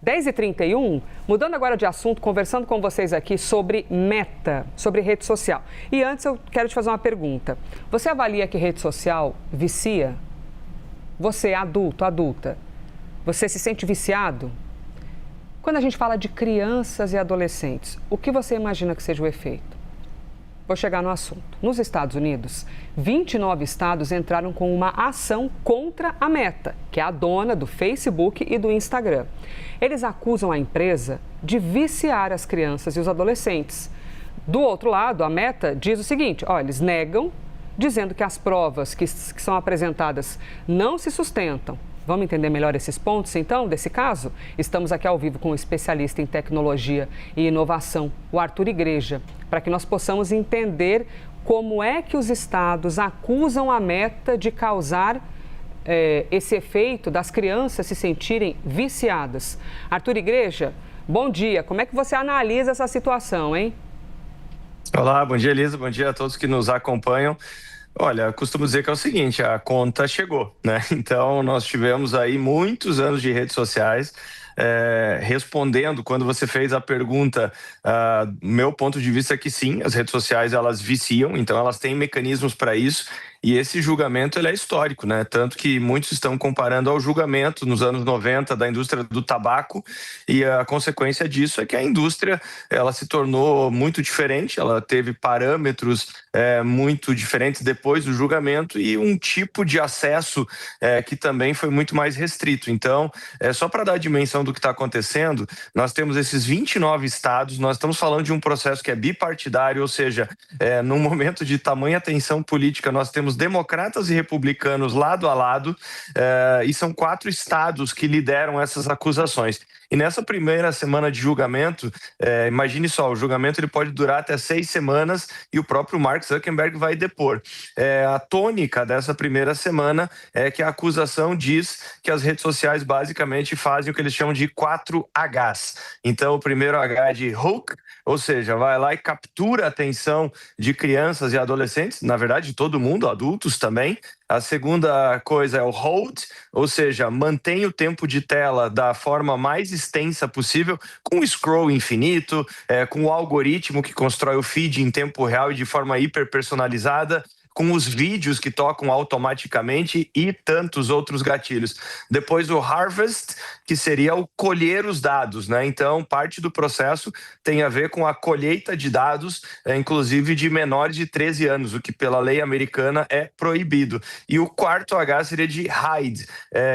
10h31, mudando agora de assunto, conversando com vocês aqui sobre Meta, sobre rede social. E antes eu quero te fazer uma pergunta. Você avalia que rede social vicia? Você, adulto, adulta, você se sente viciado? Quando a gente fala de crianças e adolescentes, o que você imagina que seja o efeito? Vou chegar no assunto. Nos Estados Unidos, 29 estados entraram com uma ação contra a Meta, que é a dona do Facebook e do Instagram. Eles acusam a empresa de viciar as crianças e os adolescentes. Do outro lado, a Meta diz o seguinte, eles negam, dizendo que as provas que são apresentadas não se sustentam. Vamos entender melhor esses pontos, então, desse caso? Estamos aqui ao vivo com um especialista em tecnologia e inovação, o Arthur Igreja, para que nós possamos entender como é que os estados acusam a Meta de causar esse efeito das crianças se sentirem viciadas. Arthur Igreja, bom dia. Como é que você analisa essa situação, hein? Olá, bom dia, Elisa. Bom dia a todos que nos acompanham. Olha, costumo dizer que é o seguinte, a conta chegou, né? Então, nós tivemos aí muitos anos de redes sociais, respondendo, quando você fez a pergunta, meu ponto de vista é que sim, as redes sociais, elas viciam, então elas têm mecanismos para isso, e esse julgamento, ele é histórico, né? Tanto que muitos estão comparando ao julgamento nos anos 90 da indústria do tabaco, e a consequência disso é que a indústria, ela se tornou muito diferente, ela teve parâmetros muito diferentes depois do julgamento e um tipo de acesso que também foi muito mais restrito. Então, só para dar a dimensão do que está acontecendo, nós temos esses 29 estados, nós estamos falando de um processo que é bipartidário, ou seja, num momento de tamanha tensão política, nós temos democratas e republicanos lado a lado, e são 4 estados que lideram essas acusações. E nessa primeira semana de julgamento, imagine só, o julgamento ele pode durar até 6 semanas e o próprio Mark Zuckerberg vai depor. A tônica dessa primeira semana é que a acusação diz que as redes sociais basicamente fazem o que eles chamam de 4 Hs. Então, o primeiro H é de hook, ou seja, vai lá e captura a atenção de crianças e adolescentes, na verdade de todo mundo, adultos também. A segunda coisa é o hold, ou seja, mantém o tempo de tela da forma mais extensa possível, com o scroll infinito, com o algoritmo que constrói o feed em tempo real e de forma hiper personalizada, com os vídeos que tocam automaticamente e tantos outros gatilhos. Depois o harvest, que seria o colher os dados, né? Então, parte do processo tem a ver com a colheita de dados, inclusive de menores de 13 anos, o que pela lei americana é proibido. E o quarto H seria de hide,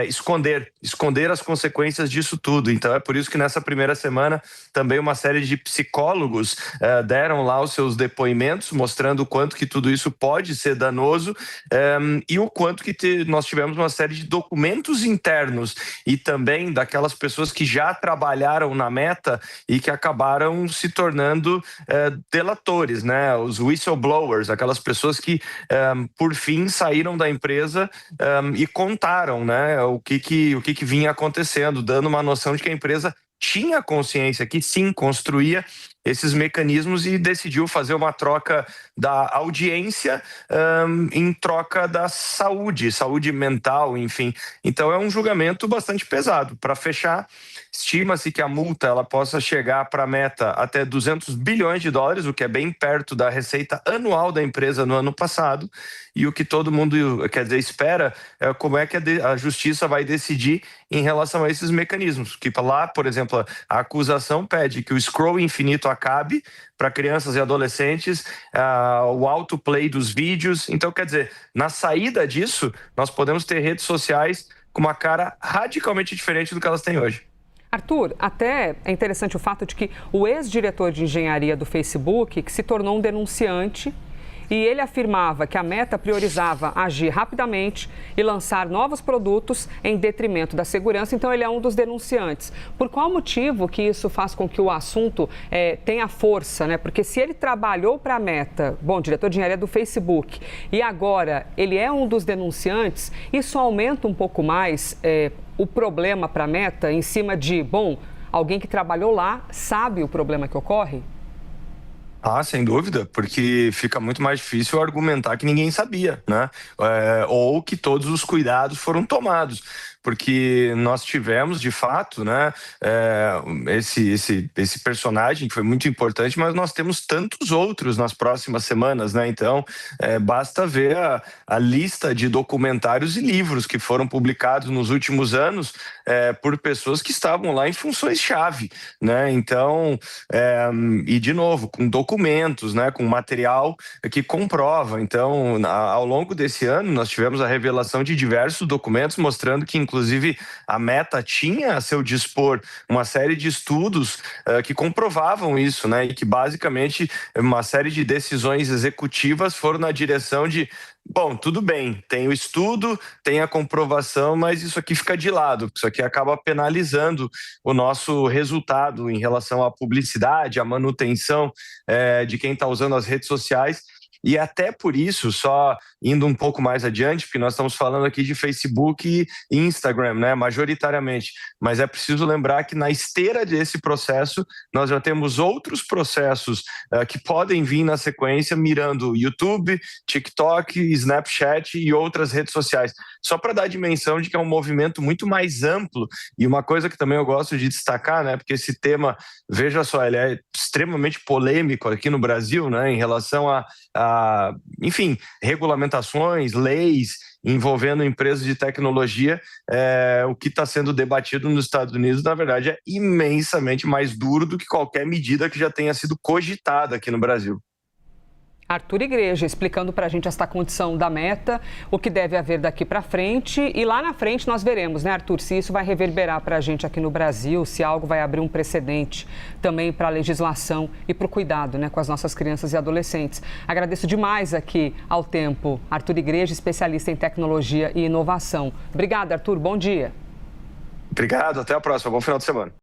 esconder as consequências disso tudo. Então, é por isso que nessa primeira semana também uma série de psicólogos deram lá os seus depoimentos, mostrando o quanto que tudo isso pode ser danoso, e o quanto que nós tivemos uma série de documentos internos e também daquelas pessoas que já trabalharam na Meta e que acabaram se tornando delatores, né? Os whistleblowers, aquelas pessoas que por fim saíram da empresa e contaram, né, o que vinha acontecendo, dando uma noção de que a empresa tinha consciência que sim, construía esses mecanismos e decidiu fazer uma troca da audiência em troca da saúde mental, enfim. Então é um julgamento bastante pesado. Para fechar, estima-se que a multa ela possa chegar para a Meta até 200 bilhões de dólares, o que é bem perto da receita anual da empresa no ano passado, e o que todo mundo, quer dizer, espera é como é que a justiça vai decidir em relação a esses mecanismos, que lá, por exemplo, a acusação pede que o scroll infinito acabe para crianças e adolescentes, o autoplay dos vídeos. Então, quer dizer, na saída disso, nós podemos ter redes sociais com uma cara radicalmente diferente do que elas têm hoje. Arthur, até é interessante o fato de que o ex-diretor de engenharia do Facebook, que se tornou um denunciante, e ele afirmava que a Meta priorizava agir rapidamente e lançar novos produtos em detrimento da segurança, então ele é um dos denunciantes. Por qual motivo que isso faz com que o assunto tenha força, né? Porque se ele trabalhou para a Meta, diretor de engenharia do Facebook, e agora ele é um dos denunciantes, isso aumenta um pouco mais o problema para a Meta em cima de, alguém que trabalhou lá sabe o problema que ocorre? Sem dúvida, porque fica muito mais difícil argumentar que ninguém sabia, né? Ou que todos os cuidados foram tomados. porque nós tivemos, de fato, né, esse personagem que foi muito importante, mas nós temos tantos outros nas próximas semanas, né? Então, basta ver a lista de documentários e livros que foram publicados nos últimos anos por pessoas que estavam lá em funções-chave, né? Então, e de novo, com documentos, né, com material que comprova. Então, ao longo desse ano, nós tivemos a revelação de diversos documentos mostrando que, inclusive, a Meta tinha a seu dispor uma série de estudos que comprovavam isso, né? E que, basicamente, uma série de decisões executivas foram na direção de: bom, tudo bem, tem o estudo, tem a comprovação, mas isso aqui fica de lado, isso aqui acaba penalizando o nosso resultado em relação à publicidade, à manutenção de quem está usando as redes sociais. E até por isso, só indo um pouco mais adiante, porque nós estamos falando aqui de Facebook e Instagram, né, majoritariamente, mas é preciso lembrar que na esteira desse processo, nós já temos outros processos que podem vir na sequência, mirando YouTube, TikTok, Snapchat e outras redes sociais. Só para dar a dimensão de que é um movimento muito mais amplo, e uma coisa que também eu gosto de destacar, né, porque esse tema, veja só, ele é extremamente polêmico aqui no Brasil, né, em relação enfim, regulamentações, leis envolvendo empresas de tecnologia. O que está sendo debatido nos Estados Unidos, na verdade, é imensamente mais duro do que qualquer medida que já tenha sido cogitada aqui no Brasil. Arthur Igreja explicando para a gente esta condição da Meta, o que deve haver daqui para frente, e lá na frente nós veremos, né, Arthur, se isso vai reverberar para a gente aqui no Brasil, se algo vai abrir um precedente também para a legislação e para o cuidado, né, com as nossas crianças e adolescentes. Agradeço demais aqui ao Tempo, Arthur Igreja, especialista em tecnologia e inovação. Obrigada, Arthur, bom dia. Obrigado, até a próxima, bom final de semana.